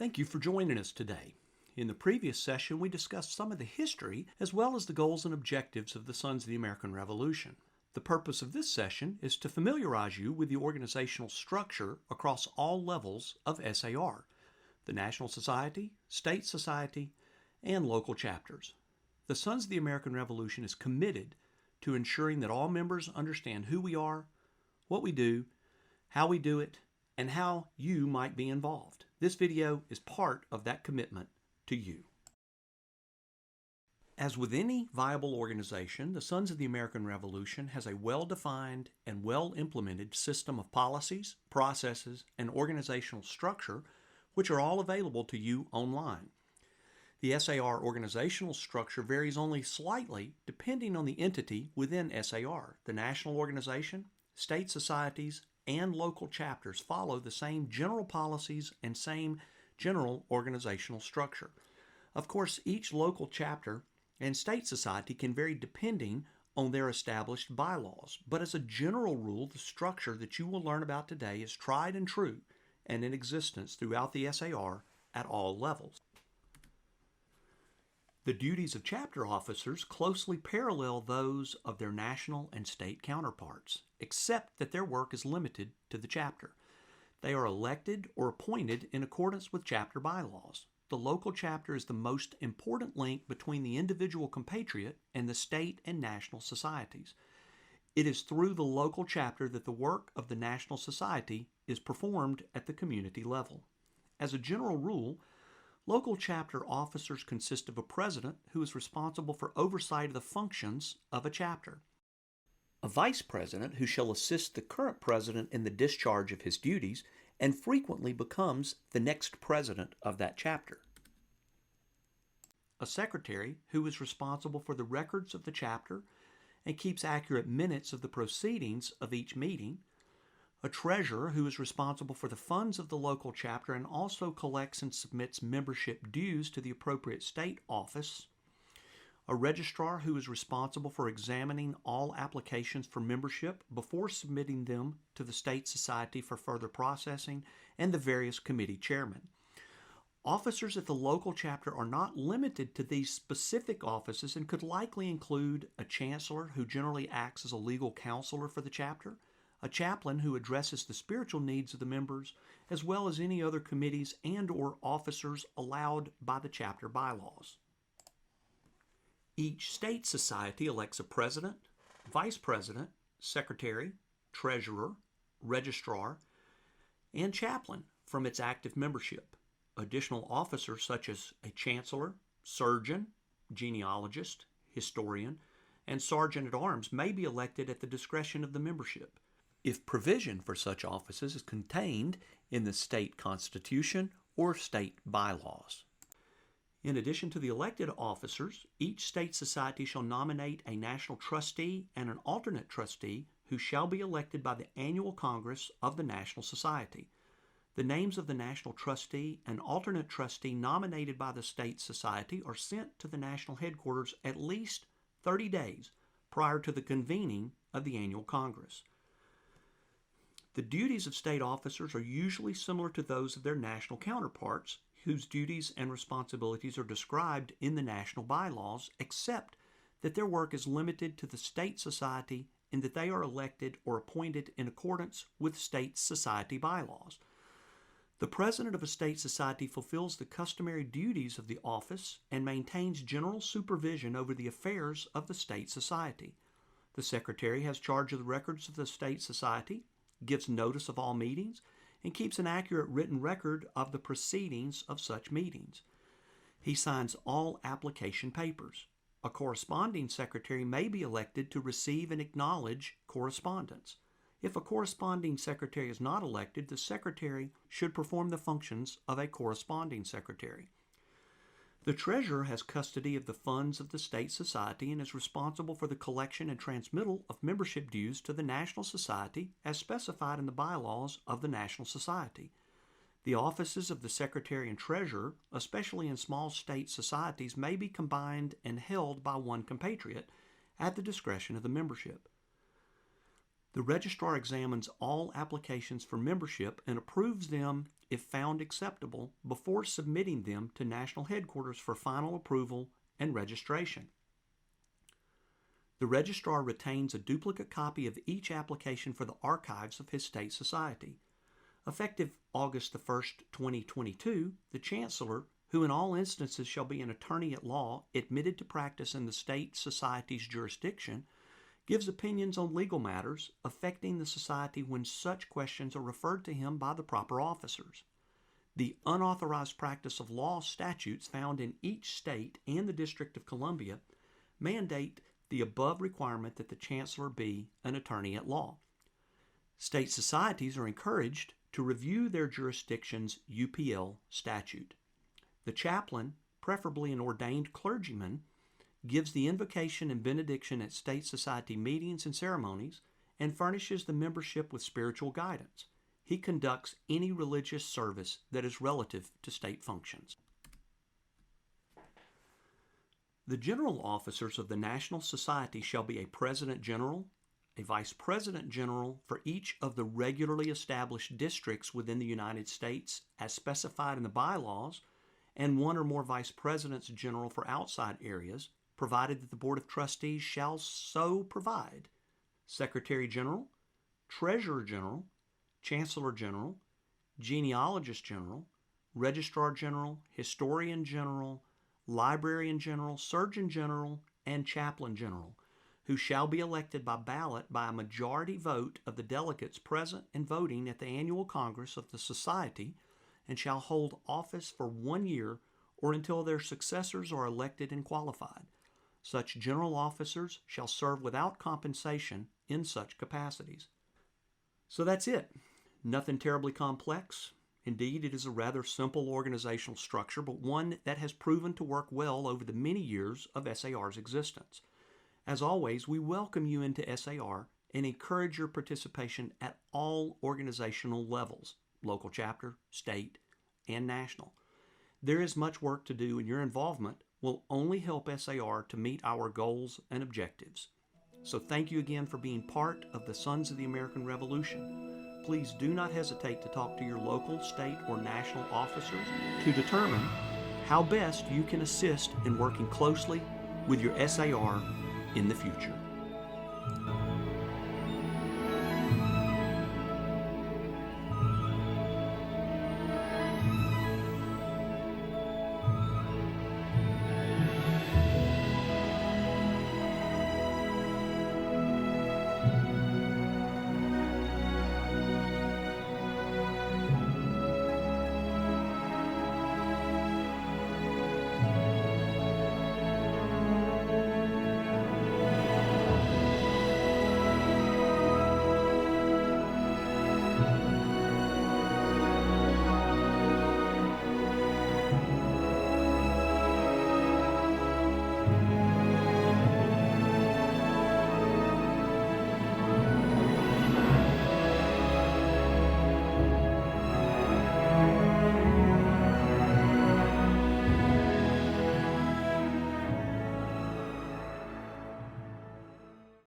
Thank you for joining us today. In the previous session, we discussed some of the history as well as the goals and objectives of the Sons of the American Revolution. The purpose of this session is to familiarize you with the organizational structure across all levels of SAR, the National Society, State Society, and local chapters. The Sons of the American Revolution is committed to ensuring that all members understand who we are, what we do, how we do it, and how you might be involved. This video is part of that commitment to you. As with any viable organization, the Sons of the American Revolution has a well-defined and well-implemented system of policies, processes, and organizational structure, which are all available to you online. The SAR organizational structure varies only slightly depending on the entity within SAR. The national organization, state societies, and local chapters follow the same general policies and same general organizational structure. Of course, each local chapter and state society can vary depending on their established bylaws, but as a general rule, the structure that you will learn about today is tried and true and in existence throughout the SAR at all levels. The duties of chapter officers closely parallel those of their national and state counterparts, except that their work is limited to the chapter. They are elected or appointed in accordance with chapter bylaws. The local chapter is the most important link between the individual compatriot and the state and national societies. It is through the local chapter that the work of the national society is performed at the community level. As a general rule, local chapter officers consist of a president who is responsible for oversight of the functions of a chapter, a vice president who shall assist the current president in the discharge of his duties and frequently becomes the next president of that chapter, a secretary who is responsible for the records of the chapter and keeps accurate minutes of the proceedings of each meeting, a treasurer who is responsible for the funds of the local chapter and also collects and submits membership dues to the appropriate state office, a registrar who is responsible for examining all applications for membership before submitting them to the state society for further processing, and the various committee chairmen. Officers at the local chapter are not limited to these specific offices and could likely include a chancellor who generally acts as a legal counselor for the chapter, a chaplain who addresses the spiritual needs of the members, as well as any other committees and/or officers allowed by the chapter bylaws. Each state society elects a president, vice president, secretary, treasurer, registrar, and chaplain from its active membership. Additional officers such as a chancellor, surgeon, genealogist, historian, and sergeant-at-arms may be elected at the discretion of the membership, if provision for such offices is contained in the state constitution or state bylaws. In addition to the elected officers, each state society shall nominate a national trustee and an alternate trustee who shall be elected by the annual Congress of the National Society. The names of the national trustee and alternate trustee nominated by the state society are sent to the national headquarters at least 30 days prior to the convening of the annual Congress. The duties of state officers are usually similar to those of their national counterparts, whose duties and responsibilities are described in the national bylaws, except that their work is limited to the state society in that they are elected or appointed in accordance with state society bylaws. The president of a state society fulfills the customary duties of the office and maintains general supervision over the affairs of the state society. The secretary has charge of the records of the state society, gives notice of all meetings, and keeps an accurate written record of the proceedings of such meetings. He signs all application papers. A corresponding secretary may be elected to receive and acknowledge correspondence. If a corresponding secretary is not elected, the secretary should perform the functions of a corresponding secretary. The treasurer has custody of the funds of the state society and is responsible for the collection and transmittal of membership dues to the National Society as specified in the bylaws of the National Society. The offices of the secretary and treasurer, especially in small state societies, may be combined and held by one compatriot at the discretion of the membership. The registrar examines all applications for membership and approves them if found acceptable before submitting them to national headquarters for final approval and registration. The registrar retains a duplicate copy of each application for the archives of his state society. Effective August 1st, 2022, the chancellor, who in all instances shall be an attorney at law admitted to practice in the state society's jurisdiction, gives opinions on legal matters affecting the society when such questions are referred to him by the proper officers. The unauthorized practice of law statutes found in each state and the District of Columbia mandate the above requirement that the chancellor be an attorney at law. State societies are encouraged to review their jurisdiction's UPL statute. The chaplain, preferably an ordained clergyman, gives the invocation and benediction at state society meetings and ceremonies and furnishes the membership with spiritual guidance. He conducts any religious service that is relative to state functions. The general officers of the National Society shall be a President General, a Vice President General for each of the regularly established districts within the United States as specified in the bylaws, and one or more Vice Presidents General for outside areas, provided that the Board of Trustees shall so provide. Secretary General, Treasurer General, Chancellor General, Genealogist General, Registrar General, Historian General, Librarian General, Surgeon General, and Chaplain General, who shall be elected by ballot by a majority vote of the delegates present and voting at the annual Congress of the Society, and shall hold office for 1 year or until their successors are elected and qualified. Such general officers shall serve without compensation in such capacities. So that's it. Nothing terribly complex. Indeed, it is a rather simple organizational structure, but one that has proven to work well over the many years of SAR's existence. As always, we welcome you into SAR and encourage your participation at all organizational levels, local chapter, state, and national. There is much work to do, and your involvement will only help SAR to meet our goals and objectives. So thank you again for being part of the Sons of the American Revolution. Please do not hesitate to talk to your local, state, or national officers to determine how best you can assist in working closely with your SAR in the future.